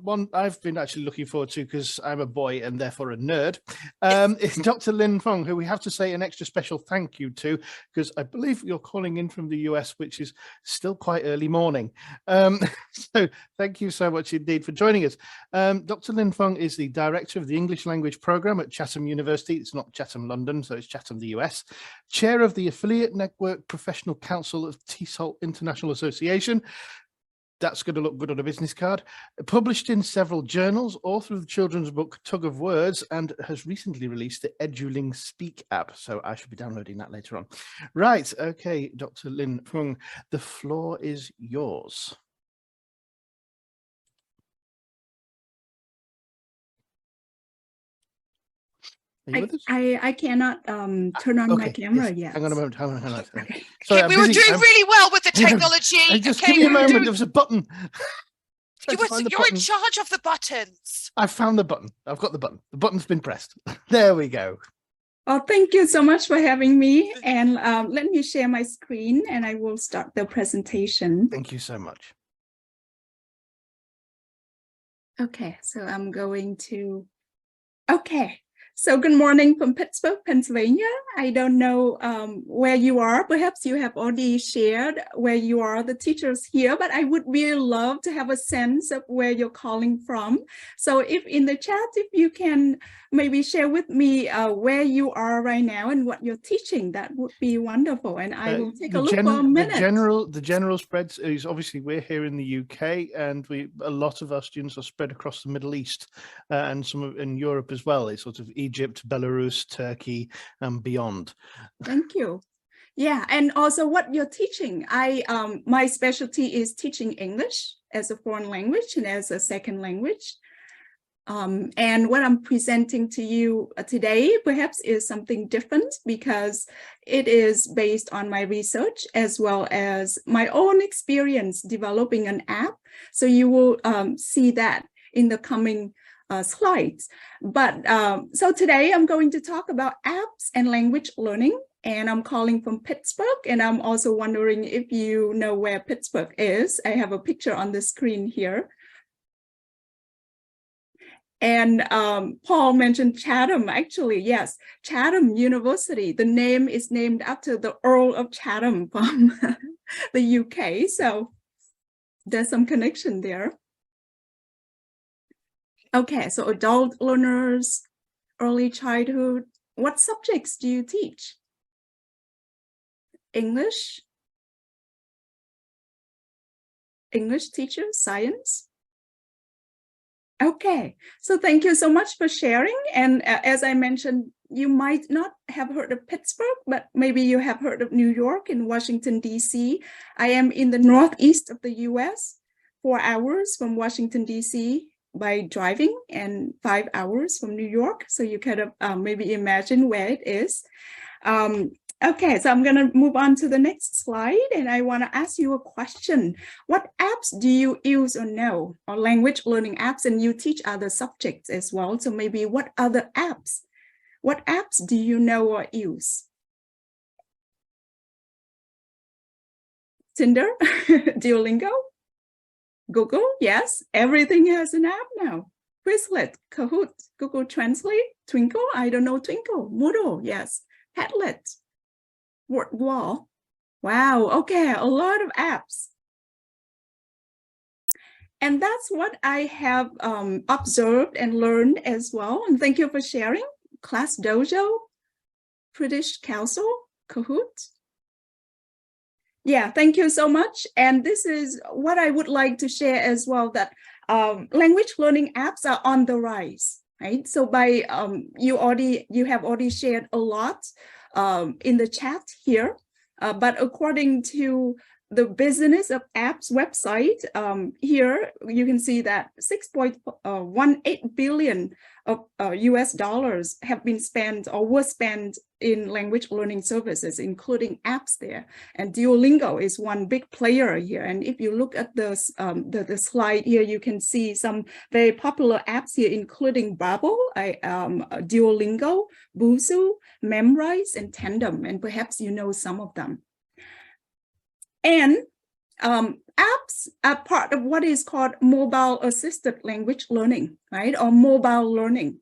One I've been actually looking forward to, because I'm a boy and therefore a nerd, is Dr. Linh Phung, who we have to say an extra special thank you to, because I believe you're calling in from the US, which is still quite early morning. So thank you so much indeed for joining us. Dr. Linh Phung is the director of the English Language Program at Chatham University. It's not Chatham, London, so it's Chatham, the US. Chair of the Affiliate Network Professional Council of TESOL International Association. That's going to look good on a business card. Published in several journals, author of the children's book Tug of Words, and has recently released the EduLing Speak app. So I should be downloading that later on. Right. Okay, Dr. Linh Phung, the floor is yours. I cannot turn on my camera yet. Hang on a moment. Hang on. Okay. Sorry, we were doing really well with the technology. Just give me a moment. There was a button. You're in charge of the buttons. I found the button. I've got the button. The button's been pressed. There we go. Oh, thank you so much for having me. And let me share my screen and I will start the presentation. Thank you so much. Okay, so I'm going to... Okay. So good morning from Pittsburgh, Pennsylvania. I don't know where you are. Perhaps you have already shared where you are, the teachers here, but I would really love to have a sense of where you're calling from. So if in the chat, if you can maybe share with me where you are right now and what you're teaching, that would be wonderful. And I will take a look for a minute. The general spread is obviously we're here in the UK, and a lot of our students are spread across the Middle East and some in Europe as well. It's sort of Egypt, Belarus, Turkey, and beyond. Thank you. Yeah, and also what you're teaching. My specialty is teaching English as a foreign language and as a second language. And what I'm presenting to you today perhaps is something different because it is based on my research as well as my own experience developing an app. So you will see that in the coming slides. But so today I'm going to talk about apps and language learning, and I'm calling from Pittsburgh. And I'm also wondering if you know where Pittsburgh is. I have a picture on the screen here. And Paul mentioned Chatham. Actually, yes, Chatham University. The name is named after the Earl of Chatham from the UK. So there's some connection there. Okay, so adult learners, early childhood. What subjects do you teach? English? English teachers, science? Okay, so thank you so much for sharing. And as I mentioned, you might not have heard of Pittsburgh, but maybe you have heard of New York and Washington, D.C. I am in the northeast of the U.S., 4 hours from Washington, D.C. by driving and 5 hours from New York. So you kind of maybe imagine where it is. Okay, so I'm going to move on to the next slide, and I want to ask you a question. What apps do you use or know, or language learning apps? And you teach other subjects as well. So maybe what other apps? What apps do you know or use? Tinder, Duolingo, Google, yes, everything has an app now. Quizlet, Kahoot, Google Translate, Twinkle, I don't know Twinkle, Moodle, yes, Padlet. Wall. Wow, okay, a lot of apps. And that's what I have observed and learned as well. And thank you for sharing. Class Dojo, British Council, Kahoot. Yeah, thank you so much. And this is what I would like to share as well, that language learning apps are on the rise, right? So by you have already shared a lot in the chat here, but according to the Business of Apps website, here you can see that 6.18 billion of US dollars have been spent or were spent in language learning services, including apps there. And Duolingo is one big player here. And if you look at the slide here, you can see some very popular apps here, including Babbel, Duolingo, Busuu, Memrise, and Tandem. And perhaps you know some of them. And Apps are part of what is called mobile assisted language learning, right? Or mobile learning.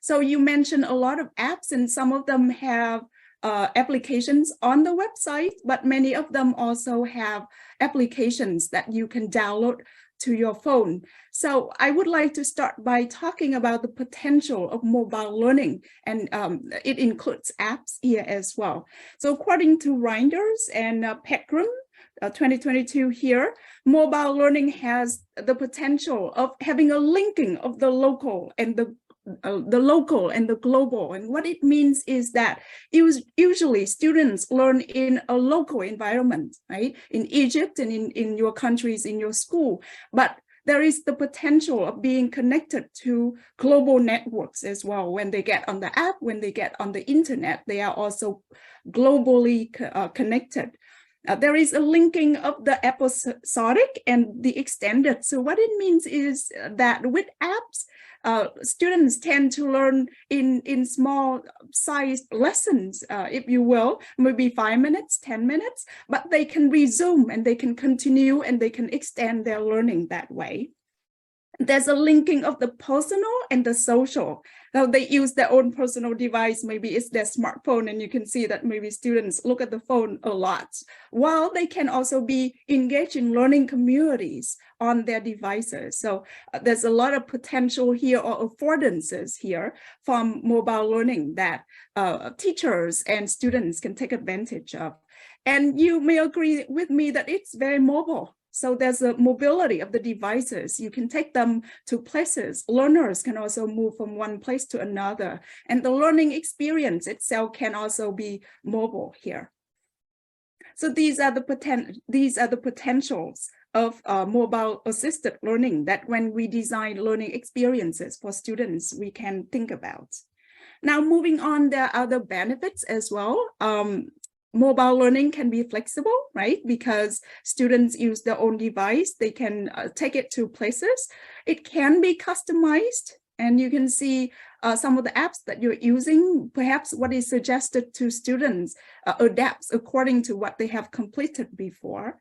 So you mentioned a lot of apps, and some of them have applications on the website, but many of them also have applications that you can download to your phone. So I would like to start by talking about the potential of mobile learning, and it includes apps here as well. So according to Reinders and Peckrum, 2022 here, mobile learning has the potential of having a linking of the local and the global. And what it means is that usually students learn in a local environment, right? In Egypt and in your countries, in your school, but there is the potential of being connected to global networks as well. When they get on the app, when they get on the internet, they are also globally connected. There is a linking of the episodic and the extended. So what it means is that with apps, students tend to learn in small sized lessons, if you will, maybe 5 minutes, 10 minutes, but they can resume and they can continue and they can extend their learning that way. There's a linking of the personal and the social. Now they use their own personal device, maybe it's their smartphone, and you can see that maybe students look at the phone a lot, while they can also be engaged in learning communities on their devices. So there's a lot of potential here, or affordances here from mobile learning that teachers and students can take advantage of. And you may agree with me that it's very mobile. So there's a mobility of the devices. You can take them to places. Learners can also move from one place to another. And the learning experience itself can also be mobile here. So these are the potentials of mobile assisted learning that when we design learning experiences for students, we can think about. Now, moving on, there are other benefits as well. Mobile learning can be flexible, right? Because students use their own device, they can take it to places. It can be customized, and you can see some of the apps that you're using. Perhaps what is suggested to students adapts according to what they have completed before.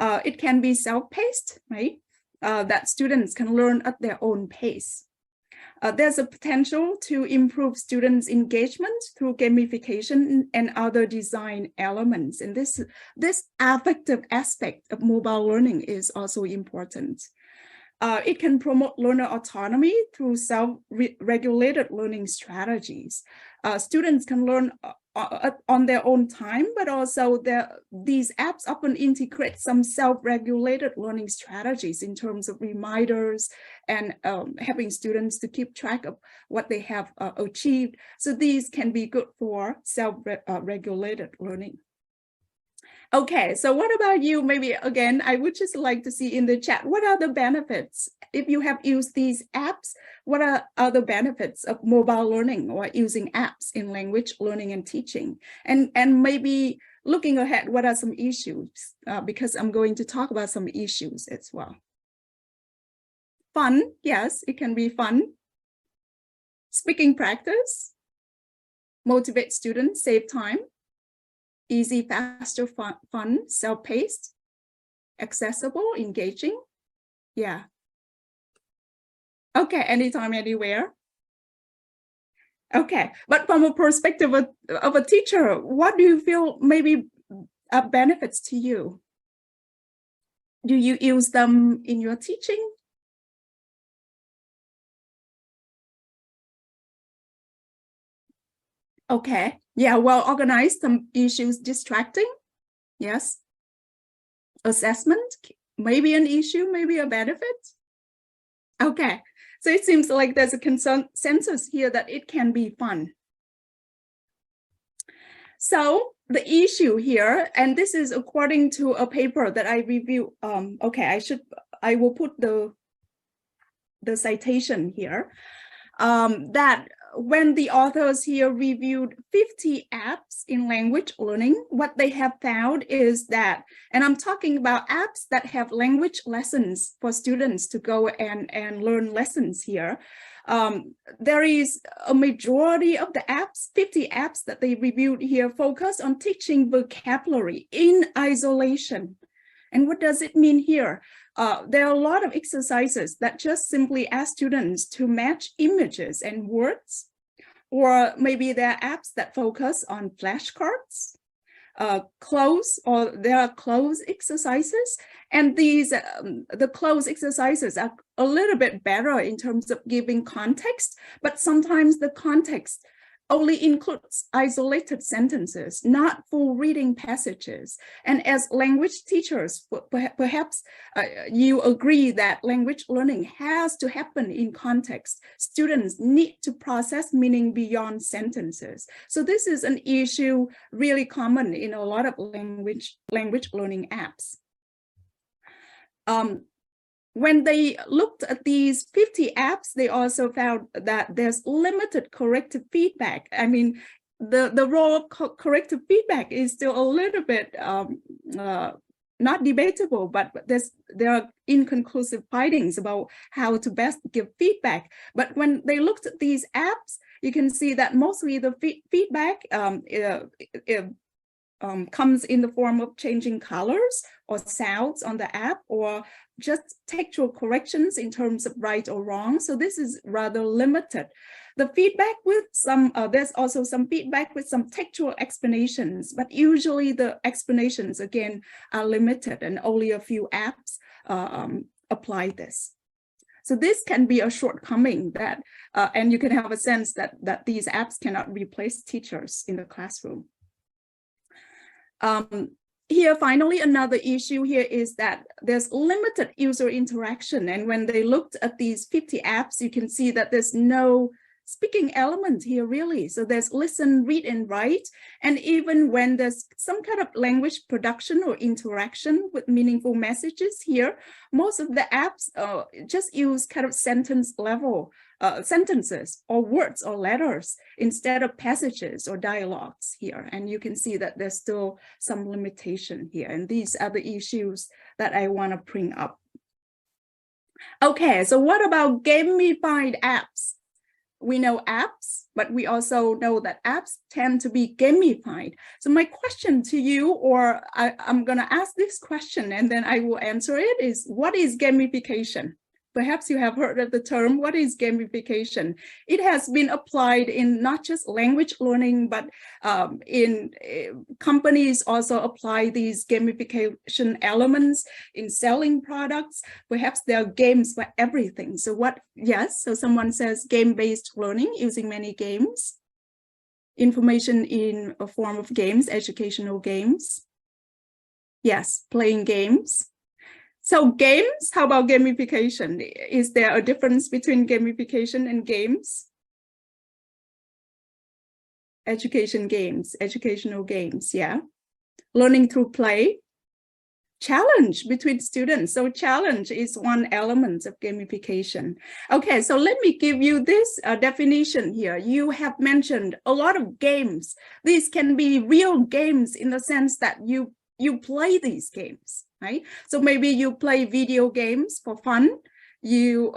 It can be self-paced, right? That students can learn at their own pace. There's a potential to improve students' engagement through gamification and other design elements. And this affective aspect of mobile learning is also important. It can promote learner autonomy through self-regulated learning strategies. Students can learn on their own time, but also these apps often integrate some self-regulated learning strategies in terms of reminders and having students to keep track of what they have achieved. So these can be good for self-regulated learning. Okay, so what about you? Maybe again, I would just like to see in the chat, what are the benefits? If you have used these apps, what are other benefits of mobile learning or using apps in language learning and teaching? And maybe looking ahead, what are some issues? Because I'm going to talk about some issues as well. Fun, yes, it can be fun. Speaking practice, motivate students, save time. Easy, faster, fun, self-paced, accessible, engaging. Yeah. Okay, anytime, anywhere. Okay, but from a perspective of a teacher, what do you feel maybe benefits to you? Do you use them in your teaching? Okay, yeah, well organized, some issues distracting, yes. Assessment, maybe an issue, maybe a benefit. Okay, so it seems like there's a consensus here that it can be fun. So the issue here, and this is according to a paper that I reviewed. Okay, I will put the citation here. That when the authors here reviewed 50 apps in language learning, what they have found is that, and I'm talking about apps that have language lessons for students to go and learn lessons here. There is a majority of the apps, 50 apps that they reviewed here, focus on teaching vocabulary in isolation. And what does it mean here? There are a lot of exercises that just simply ask students to match images and words, or maybe there are apps that focus on flashcards, there are close exercises, and these the close exercises are a little bit better in terms of giving context, but sometimes the context only includes isolated sentences, not full reading passages. And as language teachers, perhaps you agree that language learning has to happen in context. Students need to process meaning beyond sentences. So this is an issue really common in a lot of language learning apps. When they looked at these 50 apps, they also found that there's limited corrective feedback. I mean, the role of corrective feedback is still a little bit not debatable, but there are inconclusive findings about how to best give feedback. But when they looked at these apps, you can see that mostly the feedback comes in the form of changing colors or sounds on the app, or just textual corrections in terms of right or wrong. So this is rather limited. The feedback with some, there's also some feedback with some textual explanations, but usually the explanations again are limited and only a few apps apply this. So this can be a shortcoming that, and you can have a sense that these apps cannot replace teachers in the classroom. Here, finally, another issue here is that there's limited user interaction. And when they looked at these 50 apps, you can see that there's no speaking element here really. So there's listen, read, and write. And even when there's some kind of language production or interaction with meaningful messages here, most of the apps just use kind of sentence level sentences or words or letters instead of passages or dialogues here. And you can see that there's still some limitation here. And these are the issues that I want to bring up. Okay, so what about gamified apps? We know apps, but we also know that apps tend to be gamified. So my question to you, or I'm going to ask this question and then I will answer it, is what is gamification? Perhaps you have heard of the term. What is gamification? It has been applied in not just language learning, but in companies also apply these gamification elements in selling products. Perhaps there are games for everything. So so someone says game-based learning using many games, information in a form of games, educational games. Yes, playing games. So games, how about gamification? Is there a difference between gamification and games? Education games, educational games, yeah. Learning through play. Challenge between students. So challenge is one element of gamification. Okay, so let me give you this definition here. You have mentioned a lot of games. These can be real games in the sense that you play these games. Right? So maybe you play video games for fun. You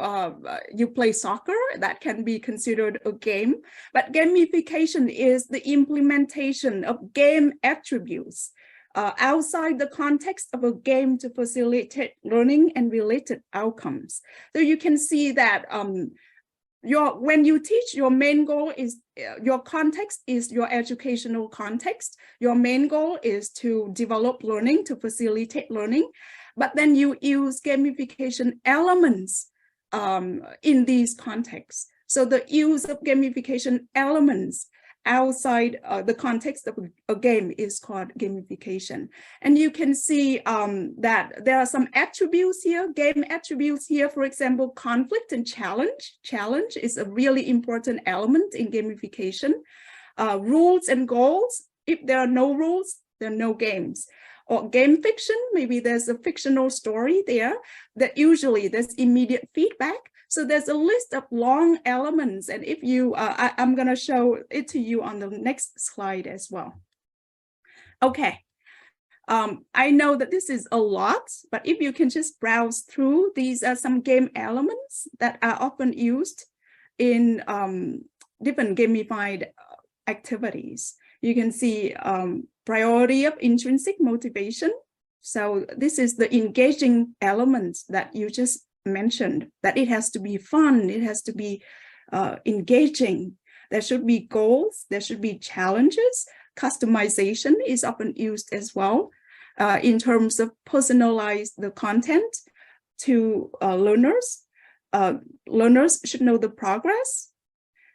play soccer, that can be considered a game. But gamification is the implementation of game attributes outside the context of a game to facilitate learning and related outcomes. So you can see that when you teach, your main goal is your context is your educational context. Your main goal is to develop learning, to facilitate learning, but then you use gamification elements in these contexts. So the use of gamification elements outside the context of a game is called gamification. And you can see that there are some attributes here, game attributes here, for example, conflict and challenge. Challenge is a really important element in gamification. Rules and goals, if there are no rules, there are no games. Or game fiction, maybe there's a fictional story there that usually there's immediate feedback. So there's a list of long elements, and if you, I'm going to show it to you on the next slide as well. Okay, I know that this is a lot, but if you can just browse through, these are some game elements that are often used in different gamified activities. You can see priority of intrinsic motivation, So this is the engaging element that you just mentioned, that it has to be fun, it has to be engaging. There should be goals, there should be challenges. Customization is often used as well in terms of personalize the content to learners. Learners should know the progress.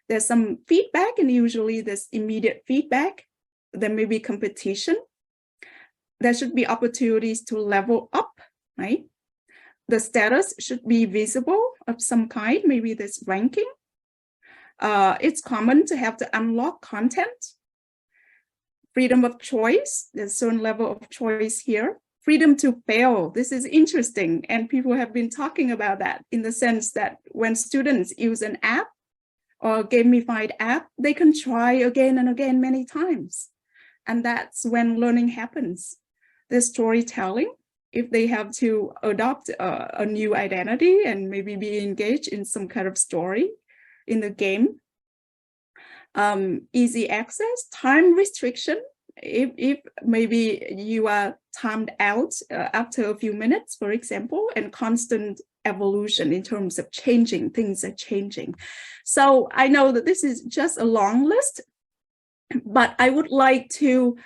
There's some feedback, and usually there's immediate feedback. There may be competition. There should be opportunities to level up, right? The status should be visible of some kind, maybe there's ranking. It's common to have to unlock content. Freedom of choice, there's a certain level of choice here. Freedom to fail, this is interesting, and people have been talking about that in the sense that when students use an app or gamified app, they can try again and again many times. And that's when learning happens. There's storytelling, if they have to adopt a new identity and maybe be engaged in some kind of story in the game. Easy access, time restriction. If maybe you are timed out after a few minutes, for example, and constant evolution in terms of changing, things are changing. So I know that this is just a long list, but I would like to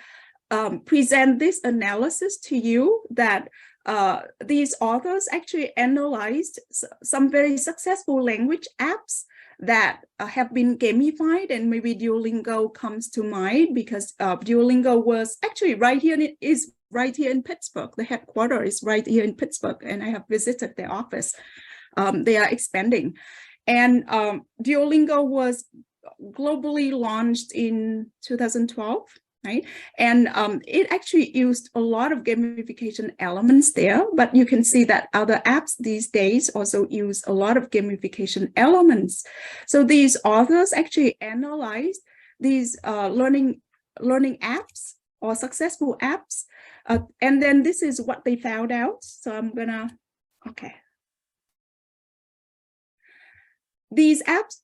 present this analysis to you that these authors actually analyzed some very successful language apps that have been gamified, and maybe Duolingo comes to mind because Duolingo was actually right here, it is right here in Pittsburgh. The headquarters is right here in Pittsburgh, and I have visited their office. They are expanding. And Duolingo was globally launched in 2012. Right? And it actually used a lot of gamification elements there, but you can see that other apps these days also use a lot of gamification elements. So these authors actually analyzed these learning apps or successful apps, and then this is what they found out. So I'm gonna, okay. These apps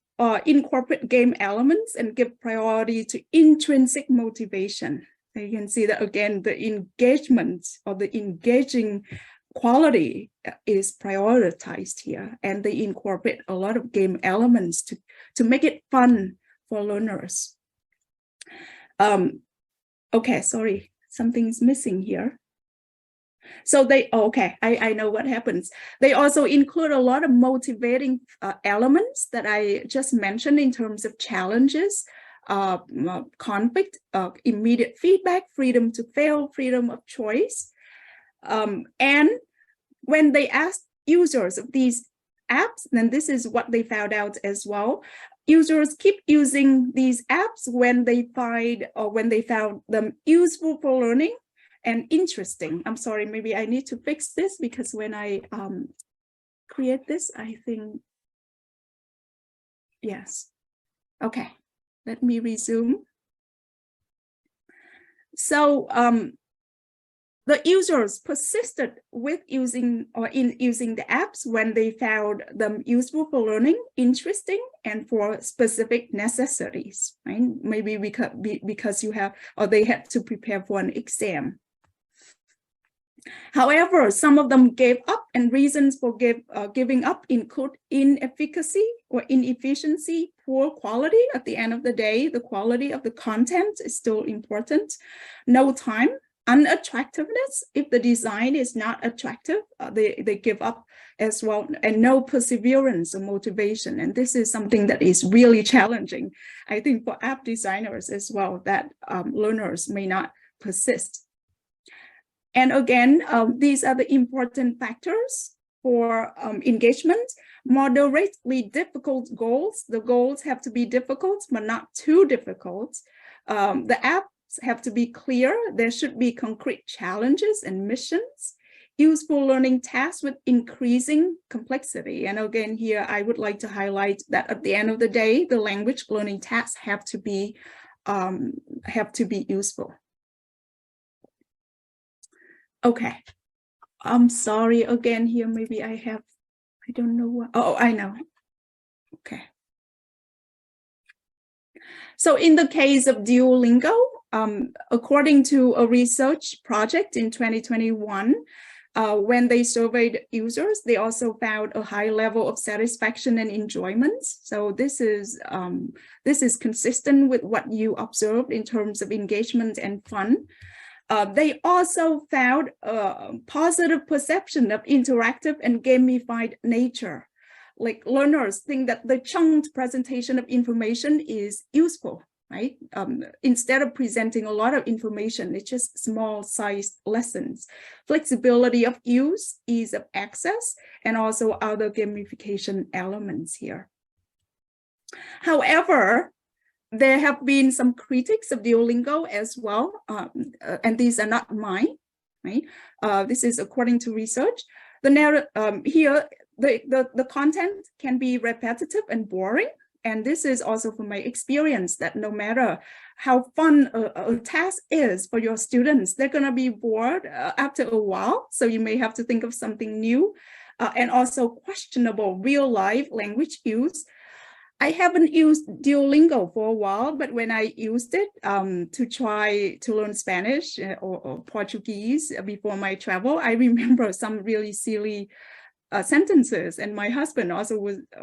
incorporate game elements and give priority to intrinsic motivation. So you can see that again, the engagement or the engaging quality is prioritized here, and they incorporate a lot of game elements to make it fun for learners. Okay, sorry, something's missing here. So they, okay, I know what happens. They also include a lot of motivating elements that I just mentioned in terms of challenges, conflict, immediate feedback, freedom to fail, freedom of choice. And when they asked users of these apps, then this is what they found out as well. Users keep using these apps when they find or when they found them useful for learning and interesting. I'm sorry, maybe I need to fix this because when I create this, I think, yes. Okay, let me resume. So the users persisted with using or in using the apps when they found them useful for learning, interesting, and for specific necessities, right? Maybe because you have, or they had to prepare for an exam. However, some of them gave up, and reasons for giving up include inefficacy or inefficiency, poor quality. At the end of the day, the quality of the content is still important. No time, unattractiveness. If the design is not attractive, they give up as well, and no perseverance or motivation. And this is something that is really challenging, I think, for app designers as well, that learners may not persist. And again, these are the important factors for engagement. Moderately difficult goals. The goals have to be difficult, but not too difficult. The apps have to be clear. There should be concrete challenges and missions. Useful learning tasks with increasing complexity. And again, here I would like to highlight that at the end of the day, the language learning tasks have to be useful. Okay, I'm sorry again here, maybe I don't know what, oh, I know. Okay. So in the case of Duolingo, according to a research project in 2021, when they surveyed users, they also found a high level of satisfaction and enjoyment. So this is consistent with what you observed in terms of engagement and fun. They also found a positive perception of interactive and gamified nature. Like learners think that the chunked presentation of information is useful, right? Instead of presenting a lot of information, it's just small sized lessons. Flexibility of use, ease of access, and also other gamification elements here. However, there have been some critics of Duolingo as well, and these are not mine, right? This is according to research. Here, the content can be repetitive and boring. And this is also from my experience that no matter how fun a task is for your students, they're going to be bored after a while. So you may have to think of something new, and also questionable real life language use. I haven't used Duolingo for a while, but when I used it to try to learn Spanish or Portuguese before my travel, I remember some really silly sentences. And my husband also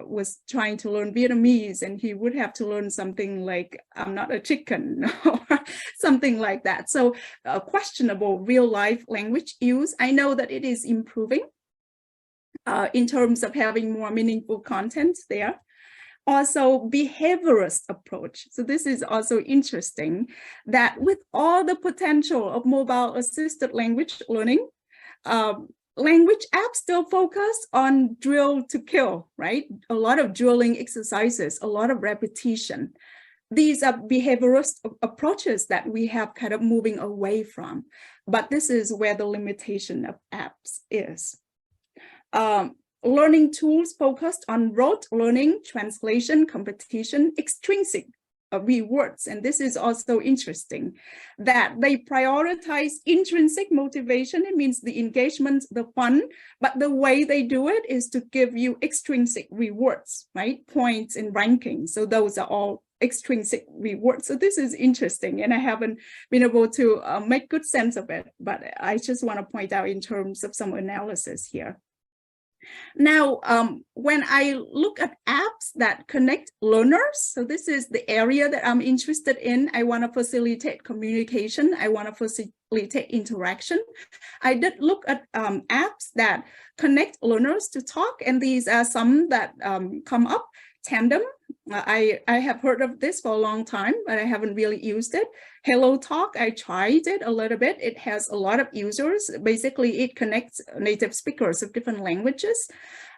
was trying to learn Vietnamese, and he would have to learn something like, I'm not a chicken, or something like that. So questionable real life language use. I know that it is improving in terms of having more meaningful content there. Also, behaviorist approach. So this is also interesting, that with all the potential of mobile assisted language learning, language apps still focus on drill to kill, right? A lot of drilling exercises, a lot of repetition. These are behaviorist approaches that we have kind of moving away from, but this is where the limitation of apps is. Learning tools focused on rote learning, translation, competition, extrinsic rewards. And this is also interesting, that they prioritize intrinsic motivation. It means the engagement, the fun, but the way they do it is to give you extrinsic rewards, right? Points and rankings. So those are all extrinsic rewards. So this is interesting, and I haven't been able to make good sense of it, but I just want to point out in terms of some analysis here. Now, when I look at apps that connect learners, so this is the area that I'm interested in. I want to facilitate communication. I want to facilitate interaction. I did look at apps that connect learners to talk, and these are some that come up. Tandem. I have heard of this for a long time, but I haven't really used it. Hello Talk, I tried it a little bit. It has a lot of users. Basically, it connects native speakers of different languages.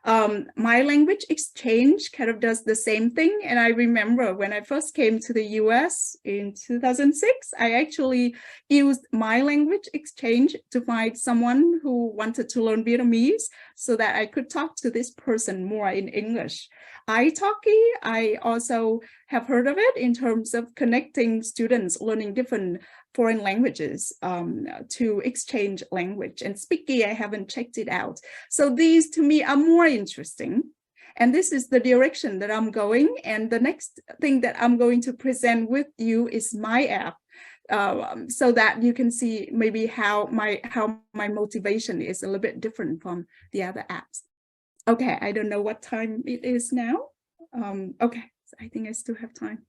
My Language Exchange kind of does the same thing. And I remember when I first came to the US in 2006, I actually used My Language Exchange to find someone who wanted to learn Vietnamese so that I could talk to this person more in English. italki, I also have heard of it in terms of connecting students learning different foreign languages to exchange language. And Speaky, I haven't checked it out. So these to me are more interesting. And this is the direction that I'm going. And the next thing that I'm going to present with you is my app, so that you can see maybe how my motivation is a little bit different from the other apps. Okay, I don't know what time it is now. Okay, so I think I still have time.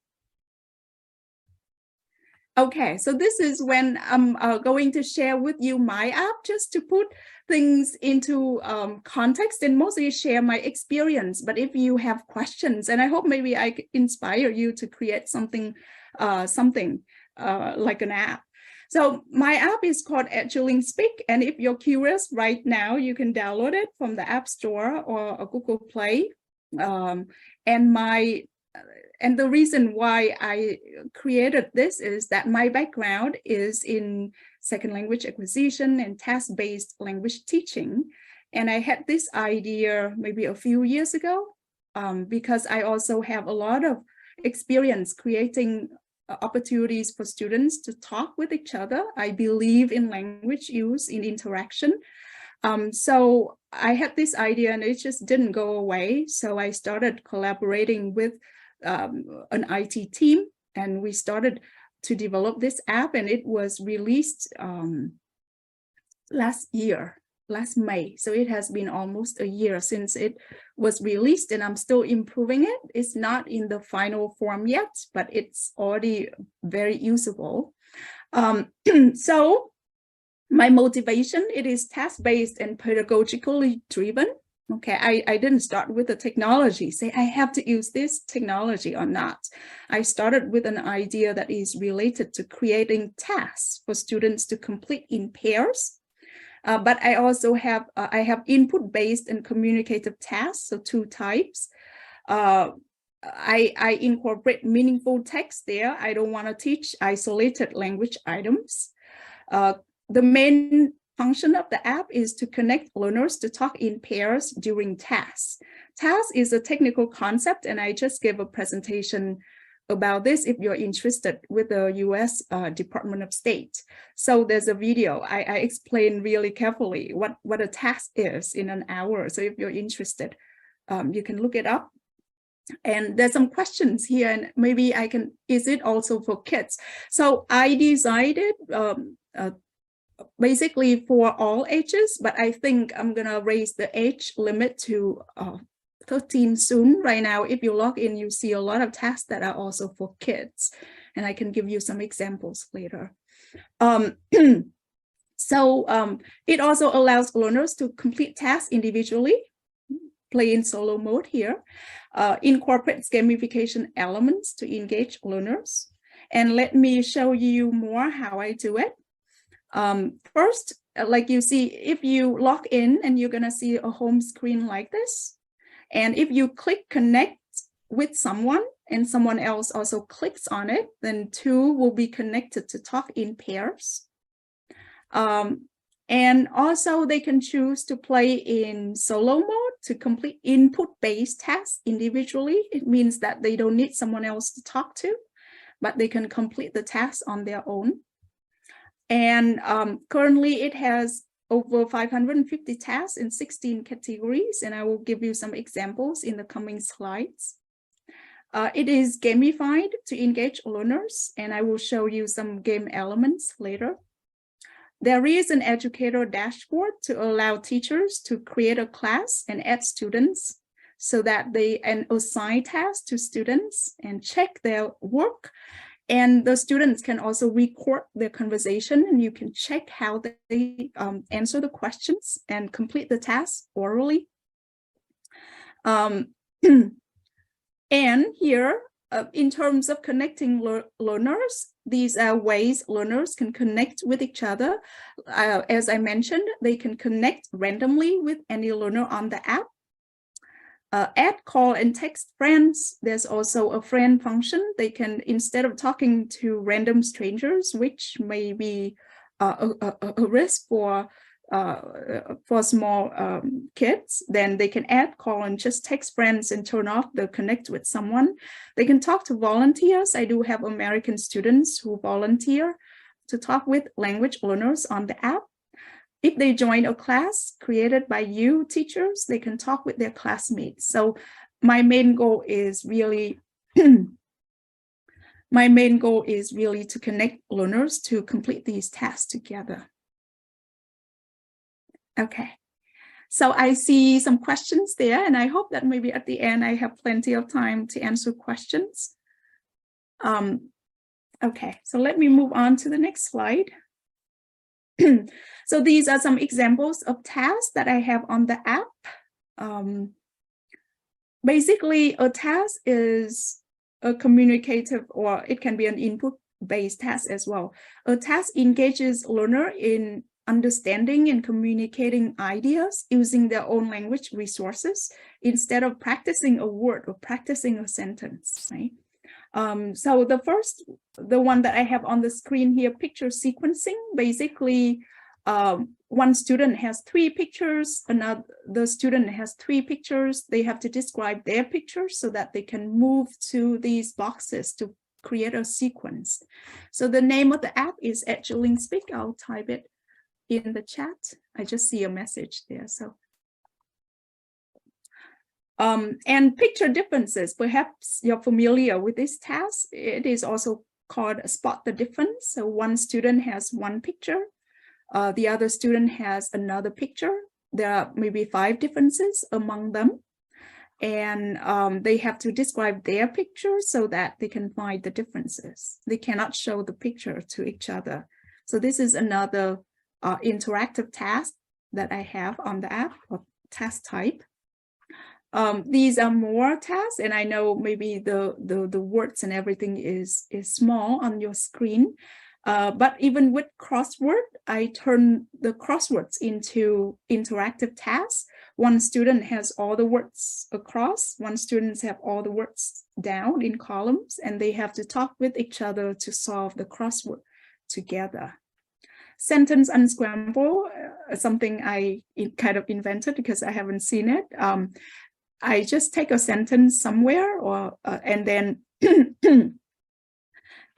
Okay, so this is when I'm going to share with you my app, just to put things into context and mostly share my experience. But if you have questions, and I hope maybe I can inspire you to create something like an app. So my app is called Eduling Speak, and if you're curious right now, you can download it from the App Store or Google Play. And the reason why I created this is that my background is in second language acquisition and task-based language teaching. And I had this idea maybe a few years ago, because I also have a lot of experience creating opportunities for students to talk with each other. I believe in language use, in interaction. So I had this idea and it just didn't go away. So I started collaborating with an IT team, and we started to develop this app, and it was released last May. So it has been almost a year since it was released, and I'm still improving it. It's not in the final form yet, but it's already very usable. So my motivation, it is task-based and pedagogically driven. Okay, I didn't start with the technology, say I have to use this technology or not. I started with an idea that is related to creating tasks for students to complete in pairs. But I also have, I have input-based and communicative tasks, so 2 types. I incorporate meaningful text there. I don't want to teach isolated language items. The main function of the app is to connect learners to talk in pairs during tasks. Task is a technical concept, and I just gave a presentation about this if you're interested with the US Department of State. So there's a video. I explain really carefully what a task is in an hour. So if you're interested, you can look it up. And there's some questions here, and maybe I can, is it also for kids? So I decided basically for all ages, but I think I'm gonna raise the age limit to 13 soon. Right now, if you log in, you see a lot of tasks that are also for kids, and I can give you some examples later. It also allows learners to complete tasks individually, play in solo mode here, incorporates gamification elements to engage learners. And let me show you more how I do it. First, like you see, if you log in, and you're gonna see a home screen like this. And if you click connect with someone and someone else also clicks on it, then 2 will be connected to talk in pairs. And also they can choose to play in solo mode to complete input-based tasks individually. It means that they don't need someone else to talk to, but they can complete the tasks on their own. And currently it has over 550 tasks in 16 categories, and I will give you some examples in the coming slides. It is gamified to engage learners, and I will show you some game elements later. There is an educator dashboard to allow teachers to create a class and add students so that they can assign tasks to students and check their work. And the students can also record their conversation, and you can check how they answer the questions and complete the task orally. And here, in terms of connecting learners, these are ways learners can connect with each other. As I mentioned, they can connect randomly with any learner on the app. Add, call, and text friends. There's also a friend function. They can, instead of talking to random strangers, which may be a risk for small kids, then they can add, call, and just text friends and turn off the connect with someone. They can talk to volunteers. I do have American students who volunteer to talk with language learners on the app. If they join a class created by you teachers, they can talk with their classmates. So my main goal is really to connect learners to complete these tasks together. Okay, so I see some questions there, and I hope that maybe at the end I have plenty of time to answer questions. Okay, so let me move on to the next slide. So these are some examples of tasks that I have on the app. Basically, a task is a communicative, or it can be an input-based task as well. A task engages learner in understanding and communicating ideas using their own language resources instead of practicing a word or practicing a sentence, right? So the one that I have on the screen here, picture sequencing, basically one student has 3 pictures, the student has 3 pictures. They have to describe their pictures so that they can move to these boxes to create a sequence. So the name of the app is Edulink Speak. I'll type it in the chat. I just see a message there. So and picture differences, perhaps you're familiar with this task. It is also called Spot the Difference. So one student has one picture, the other student has another picture. There are maybe 5 differences among them. And they have to describe their picture so that they can find the differences. They cannot show the picture to each other. So this is another interactive task that I have on the app, or task type. These are more tasks, and I know maybe the words and everything is small on your screen. But even with crossword, I turn the crosswords into interactive tasks. One student has all the words across, one student have all the words down in columns, and they have to talk with each other to solve the crossword together. Sentence unscramble, something I kind of invented because I haven't seen it. I just take a sentence somewhere, or and then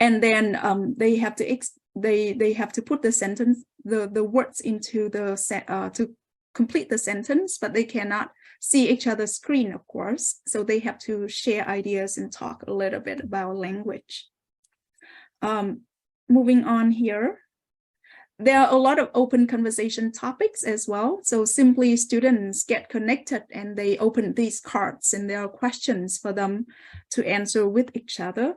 they have to put the sentence, the words into the to complete the sentence, but they cannot see each other's screen, of course. So they have to share ideas and talk a little bit about language. Moving on here. There are a lot of open conversation topics as well. So simply students get connected and they open these cards and there are questions for them to answer with each other.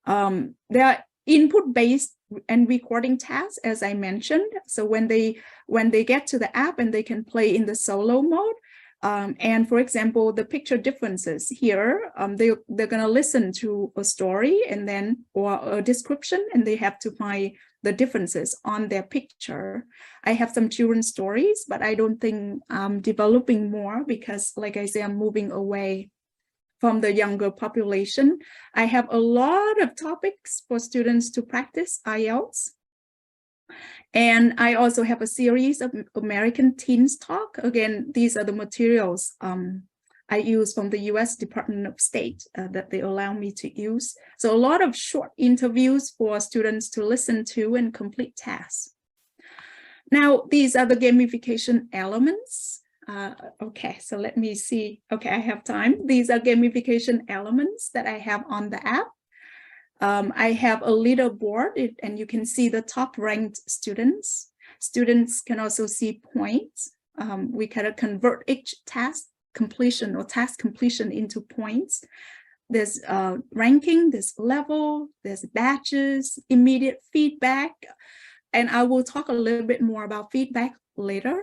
There are input-based and recording tasks, as I mentioned. So when they get to the app and they can play in the solo mode, and for example, the picture differences here, they're going to listen to a story and then, or a description, and they have to find the differences on their picture. I have some children's stories, but I don't think I'm developing more because, like I say, I'm moving away from the younger population. I have a lot of topics for students to practice IELTS. And I also have a series of American Teens Talk. Again, these are the materials I use from the US Department of State that they allow me to use. So a lot of short interviews for students to listen to and complete tasks. Now, these are the gamification elements. Okay, so let me see. Okay, I have time. These are gamification elements that I have on the app. I have a leaderboard, and you can see the top ranked students. Students can also see points. We kind of convert each task completion or task completion into points. There's ranking, there's level, there's badges, immediate feedback. And I will talk a little bit more about feedback later.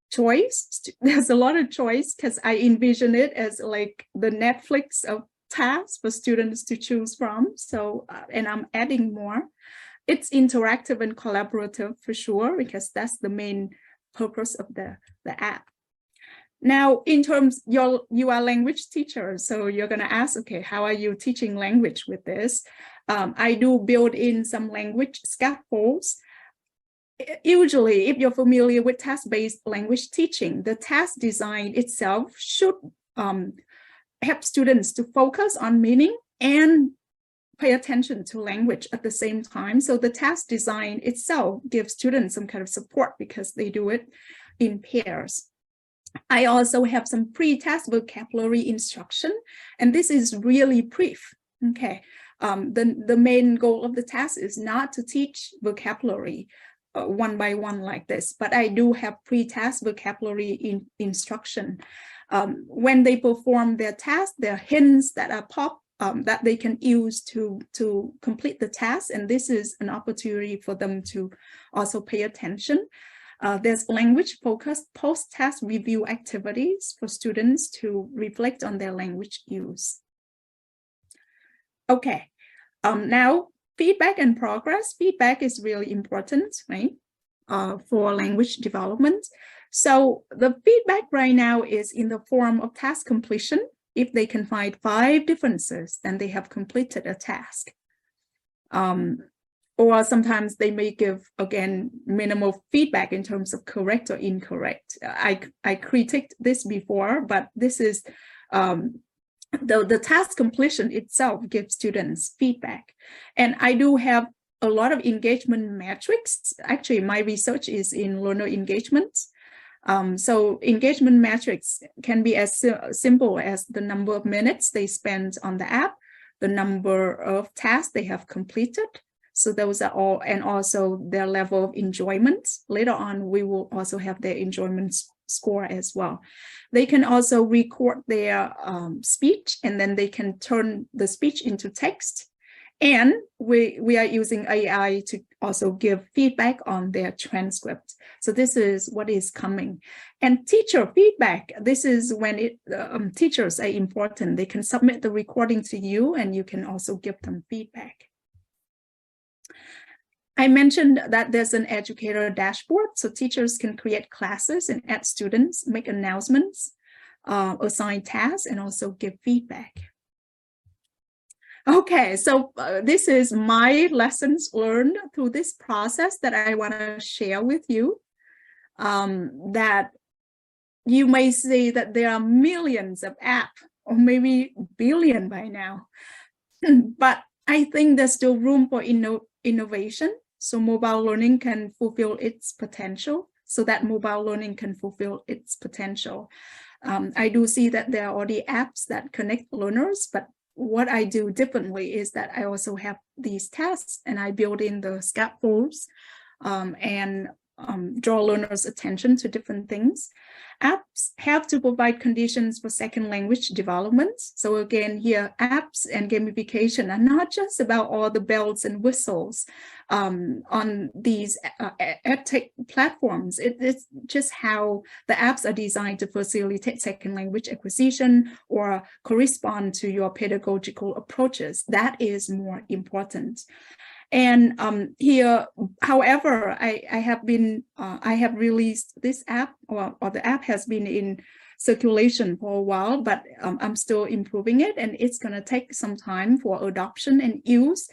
Choice, there's a lot of choice because I envision it as like the Netflix of tasks for students to choose from. So, and I'm adding more. It's interactive and collaborative for sure, because that's the main purpose of the app. Now, in terms, you are language teacher, so you're going to ask, okay, how are you teaching language with this? I do build in some language scaffolds. Usually, if you're familiar with task-based language teaching, the task design itself should help students to focus on meaning and pay attention to language at the same time. So the task design itself gives students some kind of support because they do it in pairs. I also have some pre-task vocabulary instruction, and this is really brief. Okay, the main goal of the task is not to teach vocabulary one by one like this, but I do have pre-task vocabulary instruction. When they perform their task, there are hints that are popped that they can use to complete the task, and this is an opportunity for them to also pay attention. There's language-focused post-task review activities for students to reflect on their language use. Okay, now feedback and progress. Feedback is really important, right, for language development. So the feedback right now is in the form of task completion. If they can find 5 differences, then they have completed a task. Or sometimes they may give, again, minimal feedback in terms of correct or incorrect. I critiqued this before, but this is the task completion itself gives students feedback. And I do have a lot of engagement metrics. Actually, my research is in learner engagement. So engagement metrics can be as simple as the number of minutes they spend on the app, the number of tasks they have completed. So those are all, and also their level of enjoyment. Later on, we will also have their enjoyment score as well. They can also record their speech, and then they can turn the speech into text. And we are using AI to also give feedback on their transcript. So this is what is coming. And teacher feedback, this is when teachers are important. They can submit the recording to you, and you can also give them feedback. I mentioned that there's an educator dashboard, so teachers can create classes and add students, make announcements, assign tasks, and also give feedback. Okay, so this is my lessons learned through this process that I want to share with you. That you may see that there are millions of apps, or maybe billion by now, but I think there's still room for innovation, so mobile learning can fulfill its potential. So that mobile learning can fulfill its potential. I do see that there are already apps that connect learners, but what I do differently is that I also have these tasks, and I build in the scaffolds and draw learners' attention to different things. Apps have to provide conditions for second language development. So again, here, apps and gamification are not just about all the bells and whistles on these edtech platforms. It's just how the apps are designed to facilitate second language acquisition or correspond to your pedagogical approaches. That is more important. And here, however, I have released this app, or the app has been in circulation for a while, but I'm still improving it, and it's going to take some time for adoption and use.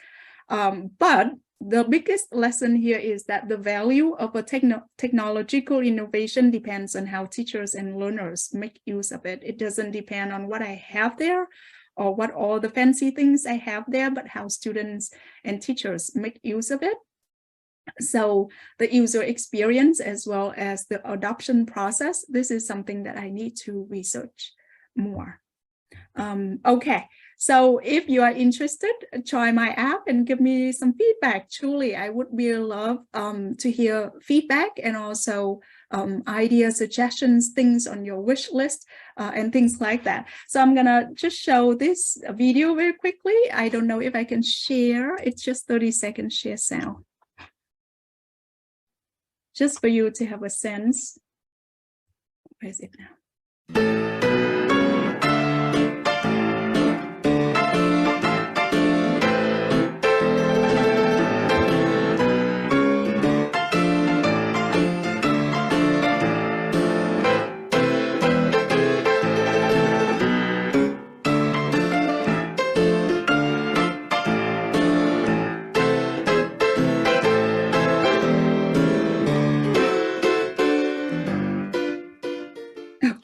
But the biggest lesson here is that the value of a technological innovation depends on how teachers and learners make use of it. It doesn't depend on what I have there, or what all the fancy things I have there, but how students and teachers make use of it. So the user experience as well as the adoption process, this is something that I need to research more. Okay, so if you are interested, try my app and give me some feedback. Truly, I would really love to hear feedback, and also ideas, suggestions, things on your wish list, and things like that. So I'm gonna just show this video very quickly. I don't know if I can share. It's just 30-second share sound, just for you to have a sense. Where is it now?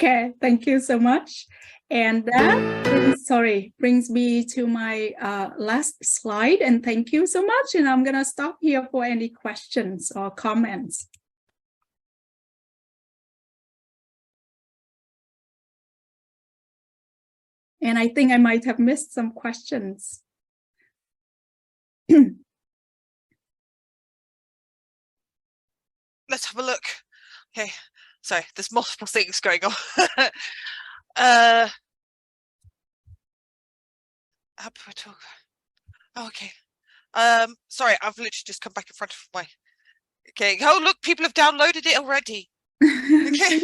Okay, thank you so much. And that brings me to my last slide. And thank you so much. And I'm going to stop here for any questions or comments. And I think I might have missed some questions. Let's have a look. Okay. Sorry, there's multiple things going on. How do I talk? Oh, okay. Sorry, I've literally just come back in front of my. Okay. Oh, look, people have downloaded it already. Okay.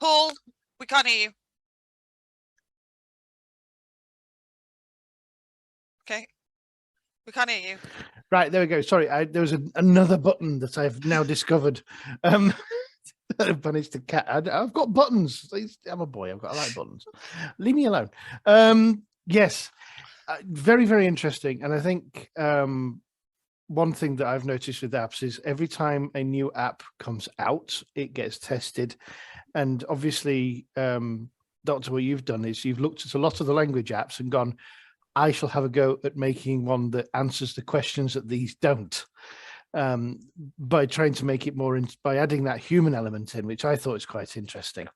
Paul, we can't hear you. Okay. We can't hear you. Right, there we go. Sorry, there was another button that I've now discovered. I've managed to I've got buttons. I'm a boy. I like buttons. Leave me alone. Yes, very, very interesting. And I think one thing that I've noticed with apps is every time a new app comes out, it gets tested. And obviously, Doctor, what you've done is you've looked at a lot of the language apps and gone, I shall have a go at making one that answers the questions that these don't, by trying to make it more, by adding that human element in, which I thought was quite interesting.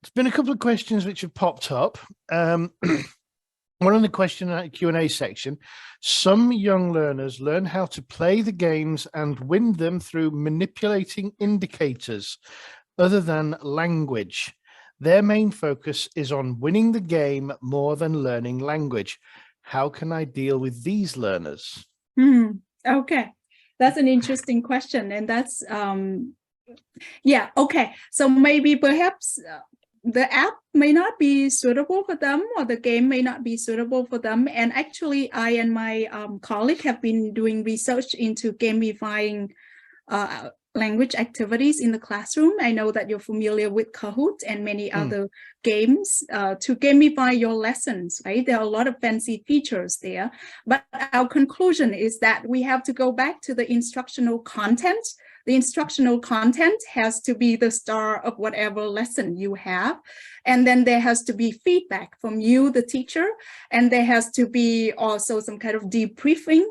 There's been a couple of questions which have popped up. One in the question and Q&A section, some young learners learn how to play the games and win them through manipulating indicators other than language. Their main focus is on winning the game more than learning language. How can I deal with these learners? Okay, that's an interesting question. And that's, yeah, okay. So maybe perhaps the app may not be suitable for them, or the game may not be suitable for them. And actually, I and my colleague have been doing research into gamifying language activities in the classroom. I know that you're familiar with Kahoot and many other games to gamify your lessons, right? There are a lot of fancy features there, but our conclusion is that we have to go back to the instructional content. The instructional content has to be the star of whatever lesson you have. And then there has to be feedback from you, the teacher, and there has to be also some kind of debriefing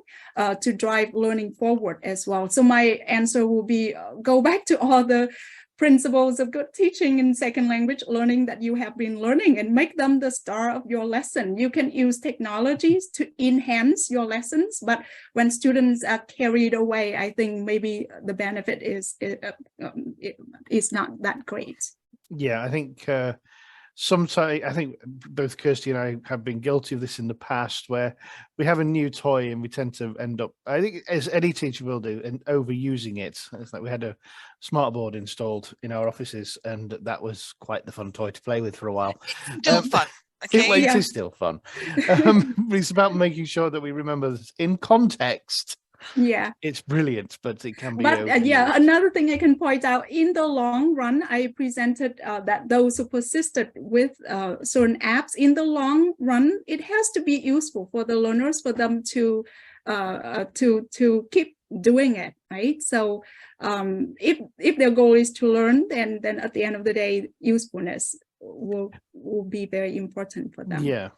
to drive learning forward as well. So my answer will be go back to all the principles of good teaching in second language learning that you have been learning and make them the star of your lesson. You can use technologies to enhance your lessons, but when students are carried away, I think maybe the benefit is not that great. Yeah, I think sometimes, I think both Kirsty and I have been guilty of this in the past, where we have a new toy and we tend to end up, I think as any teacher will do, and overusing it. It's like we had a smart board installed in our offices, and that was quite the fun toy to play with for a while. Still fun. Okay. It is still fun. But it's about making sure that we remember this in context. Yeah, it's brilliant, but it can be. But yeah, another thing I can point out, in the long run, I presented that those who persisted with certain apps, in the long run, it has to be useful for the learners, for them to keep doing it, right? So if their goal is to learn, then at the end of the day, usefulness will be very important for them. Yeah.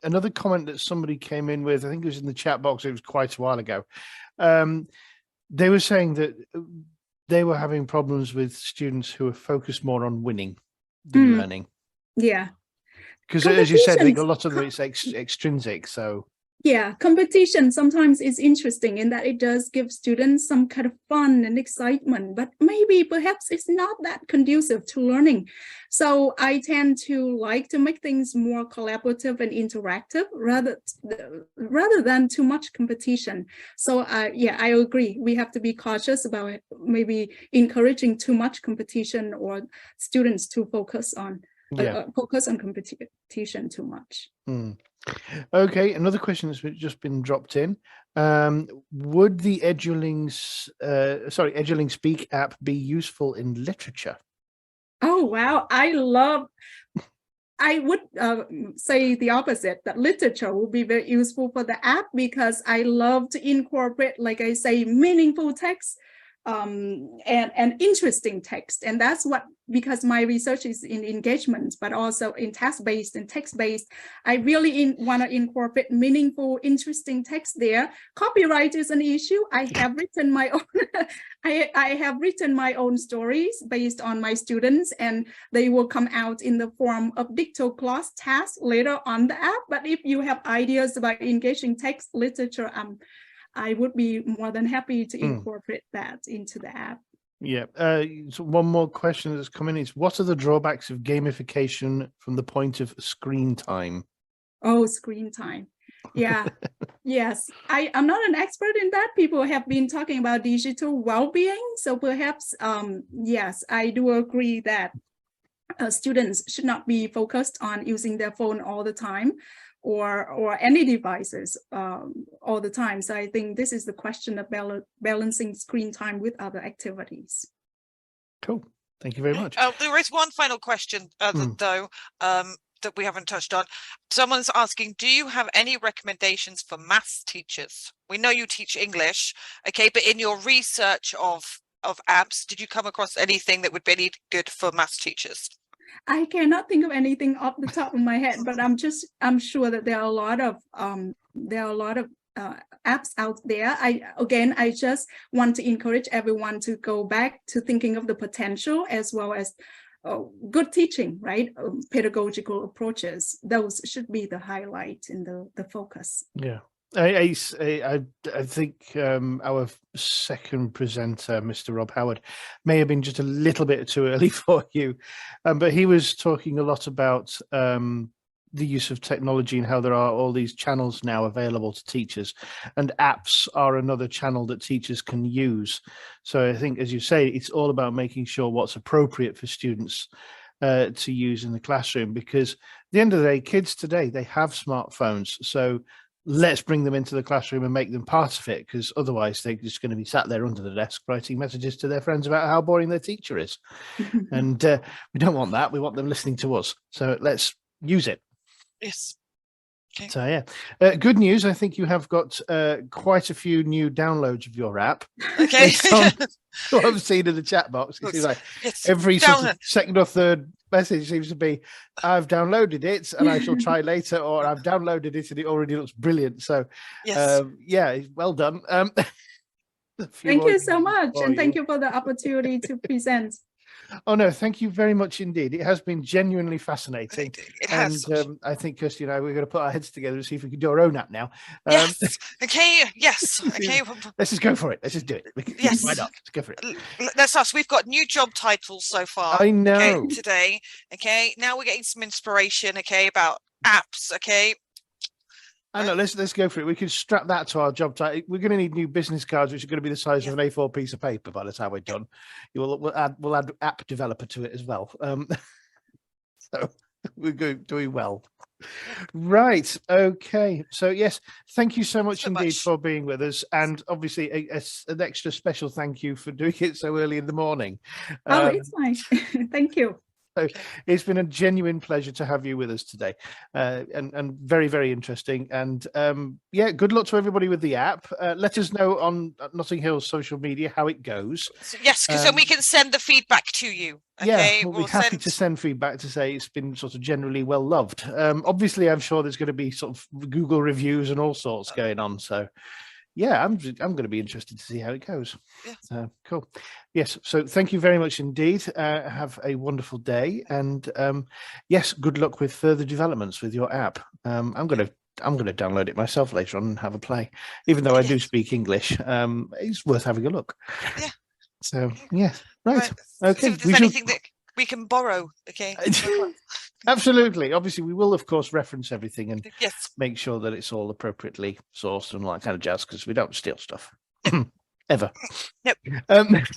Another comment that somebody came in with, I think it was in the chat box, it was quite a while ago. They were saying that they were having problems with students who are focused more on winning than learning. Yeah. Because as you said, I think a lot of it's extrinsic, so. Yeah, competition sometimes is interesting in that it does give students some kind of fun and excitement, but maybe perhaps it's not that conducive to learning. So I tend to like to make things more collaborative and interactive rather than too much competition. So yeah, I agree. We have to be cautious about maybe encouraging too much competition or students to focus on competition too much. Okay, another question that's just been dropped in. Would the Eduling Speak app be useful in literature? Oh, wow. I would say the opposite, that literature will be very useful for the app, because I love to incorporate, like I say, meaningful text and interesting text. And that's what, because my research is in engagement, but also in task-based and text-based, I really want to incorporate meaningful, interesting text there. Copyright is an issue. I have written my own, I have written my own stories based on my students, and they will come out in the form of digital class tasks later on the app. But if you have ideas about engaging text literature, I would be more than happy to incorporate that into the app. Yeah. So one more question that's come in is, what are the drawbacks of gamification from the point of screen time? Oh, screen time. Yeah. Yes. I'm not an expert in that. People have been talking about digital well-being. So perhaps, yes, I do agree that students should not be focused on using their phone all the time, or any devices all the time. So I think this is the question of balancing screen time with other activities. Cool. Thank you very much. There is one final question, though, that we haven't touched on. Someone's asking, do you have any recommendations for maths teachers? We know you teach English, okay, but in your research of apps, did you come across anything that would be any good for maths teachers? I cannot think of anything off the top of my head, but I'm sure that there are a lot of apps out there. I just want to encourage everyone to go back to thinking of the potential as well as good teaching, right? Pedagogical approaches, those should be the highlight in the focus. Yeah. I think our second presenter, Mr. Rob Howard, may have been just a little bit too early for you, but he was talking a lot about the use of technology and how there are all these channels now available to teachers, and apps are another channel that teachers can use. So I think, as you say, it's all about making sure what's appropriate for students to use in the classroom, because at the end of the day, kids today, they have smartphones. So let's bring them into the classroom and make them part of it, because otherwise they're just going to be sat there under the desk writing messages to their friends about how boring their teacher is. And we don't want that. We want them listening to us. So let's use it. Yes. Okay. So yeah, good news. I think you have got quite a few new downloads of your app. Okay. What I've seen in the chat box, it seems like yes. every sort of second or third message seems to be, I've downloaded it and I shall try later, or I've downloaded it and it already looks brilliant. So yes. yeah, well done. Thank you so much, and thank you for the opportunity to present. Oh no, thank you very much indeed. It has been genuinely fascinating. It has. And I think Kirsty and I, we're going to put our heads together and see if we can do our own app now. Yes. Okay. Yes. Okay. Let's just go for it. Let's just do it. Yes. Why not? Let's go for it. That's us. We've got new job titles so far. I know. Okay, today. Okay. Now we're getting some inspiration. Okay, about apps. Okay. I know. Let's go for it. We can strap that to our job title. We're going to need new business cards, which are going to be the size of an A4 piece of paper by the time we're done. We'll add app developer to it as well. So we're doing well. Right. Okay. So yes, thank you so much indeed for being with us, and obviously an extra special thank you for doing it so early in the morning. Oh, it's fine. Thank you. So it's been a genuine pleasure to have you with us today, and very, very interesting. And yeah, good luck to everybody with the app. Let us know on Notting Hill's social media how it goes. Yes, because then we can send the feedback to you. Okay? Yeah, we'll be happy to send feedback to say it's been sort of generally well loved. Obviously, I'm sure there's going to be sort of Google reviews and all sorts going on. So yeah, I'm going to be interested to see how it goes. Yeah. So cool. Yes. So thank you very much indeed. Have a wonderful day, and yes, good luck with further developments with your app. I'm going to download it myself later on and have a play. Even though I do speak English, it's worth having a look. Yeah. So yeah. Right. Okay. So if there's anything that we can borrow, okay. Absolutely. Obviously, we will, of course, reference everything and yes, make sure that it's all appropriately sourced and all that kind of jazz, because we don't steal stuff ever. Yep. Right.